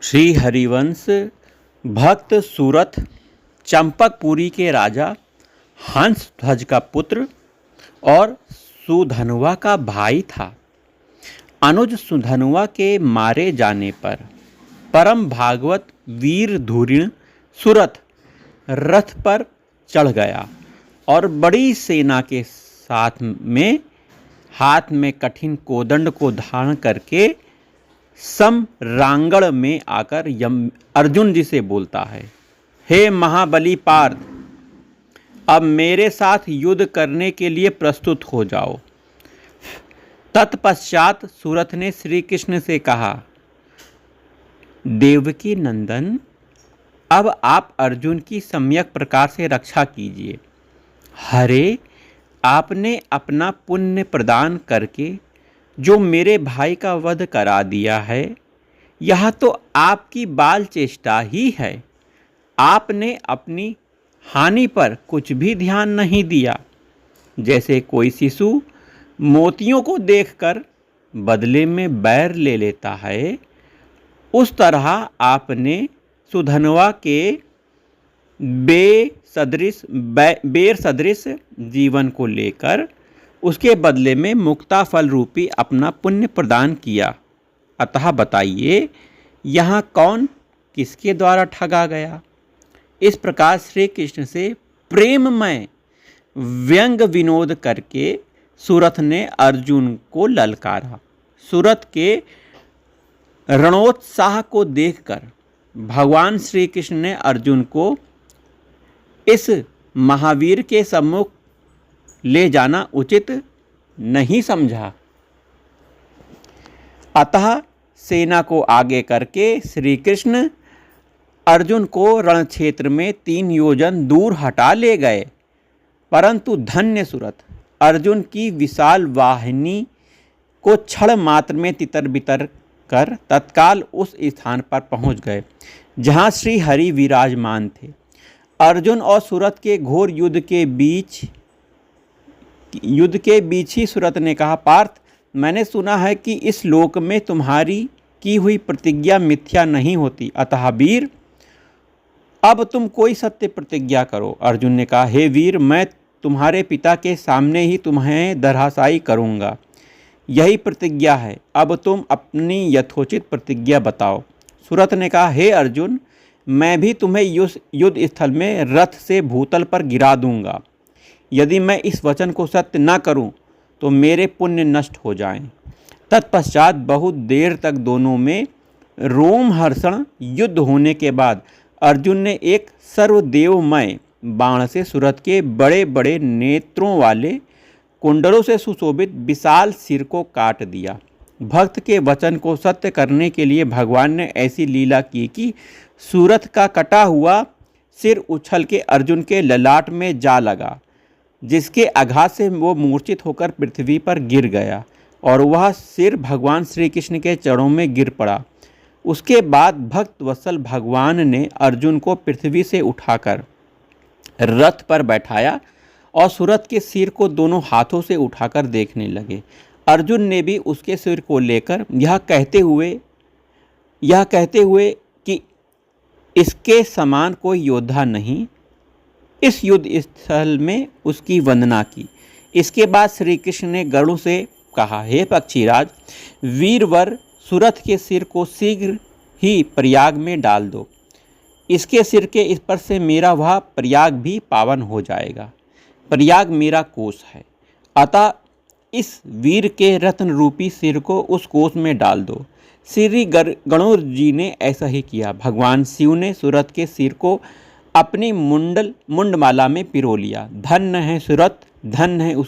श्री हरिवंश भक्त सूरत चंपकपुरी के राजा हंस ध्वज का पुत्र और सुधनवा का भाई था। अनुज सुधनवा के मारे जाने पर परम भागवत वीर धुरीण सूरत रथ पर चढ़ गया और बड़ी सेना के साथ में हाथ में कठिन कोदंड को धारण करके समरांगण में आकर अर्जुन जी से बोलता है, हे महाबली पार्थ, अब मेरे साथ युद्ध करने के लिए प्रस्तुत हो जाओ। तत्पश्चात सूरत ने श्री कृष्ण से कहा, देवकी नंदन, अब आप अर्जुन की सम्यक प्रकार से रक्षा कीजिए। हरे, आपने अपना पुण्य प्रदान करके जो मेरे भाई का वध करा दिया है, यह तो आपकी बाल चेष्टा ही है। आपने अपनी हानि पर कुछ भी ध्यान नहीं दिया। जैसे कोई शिशु मोतियों को देखकर बदले में बैर ले लेता है, उस तरह आपने सुधनवा के बेर सदृश जीवन को लेकर उसके बदले में मुक्ता फल रूपी अपना पुण्य प्रदान किया। अतः बताइए, यहाँ कौन किसके द्वारा ठगा गया? इस प्रकार श्री कृष्ण से प्रेममय व्यंग विनोद करके सूरत ने अर्जुन को ललकारा। सूरत के रणोत्साह को देखकर भगवान श्री कृष्ण ने अर्जुन को इस महावीर के सम्मुख ले जाना उचित नहीं समझा। अतः सेना को आगे करके श्री कृष्ण अर्जुन को रण क्षेत्र में 3 योजन दूर हटा ले गए। परंतु धन्य सूरत अर्जुन की विशाल वाहिनी को क्षण मात्र में तितर बितर कर तत्काल उस स्थान पर पहुंच गए जहां श्री हरि विराजमान थे। अर्जुन और सूरत के घोर युद्ध के बीच ही सूरत ने कहा, पार्थ, मैंने सुना है कि इस लोक में तुम्हारी की हुई प्रतिज्ञा मिथ्या नहीं होती। अतः वीर, अब तुम कोई सत्य प्रतिज्ञा करो। अर्जुन ने कहा, हे वीर, मैं तुम्हारे पिता के सामने ही तुम्हें धराशायी करूंगा। यही प्रतिज्ञा है। अब तुम अपनी यथोचित प्रतिज्ञा बताओ। सूरत ने कहा, हे अर्जुन, मैं भी तुम्हें युद्ध स्थल में रथ से भूतल पर गिरा दूंगा। यदि मैं इस वचन को सत्य न करूं तो मेरे पुण्य नष्ट हो जाएं। तत्पश्चात बहुत देर तक दोनों में रोमहर्षण युद्ध होने के बाद अर्जुन ने एक सर्वदेवमय बाण से सूरत के बड़े बड़े नेत्रों वाले कुंडलों से सुशोभित विशाल सिर को काट दिया। भक्त के वचन को सत्य करने के लिए भगवान ने ऐसी लीला की कि सूरत का कटा हुआ सिर उछल के अर्जुन के ललाट में जा लगा, जिसके आघात से वो मूर्छित होकर पृथ्वी पर गिर गया और वह सिर भगवान श्री कृष्ण के चरणों में गिर पड़ा। उसके बाद भक्त वत्सल भगवान ने अर्जुन को पृथ्वी से उठाकर रथ पर बैठाया और सूरत के सिर को दोनों हाथों से उठाकर देखने लगे। अर्जुन ने भी उसके सिर को लेकर यह कहते हुए कि इसके समान कोई योद्धा नहीं, इस युद्ध स्थल में उसकी वंदना की। इसके बाद श्री कृष्ण ने गरुड़ से कहा, हे पक्षीराज, वीरवर सूरत के सिर को शीघ्र ही प्रयाग में डाल दो। इसके सिर के स्पर्श से मेरा वह प्रयाग भी पावन हो जाएगा। प्रयाग मेरा कोष है, अतः इस वीर के रत्न रूपी सिर को उस कोष में डाल दो। श्री गणोर जी ने ऐसा ही किया। भगवान शिव ने सूरत के सिर को अपनी मुंडमाला में पिरो लिया। धन्य है सूरत, धन्य है उस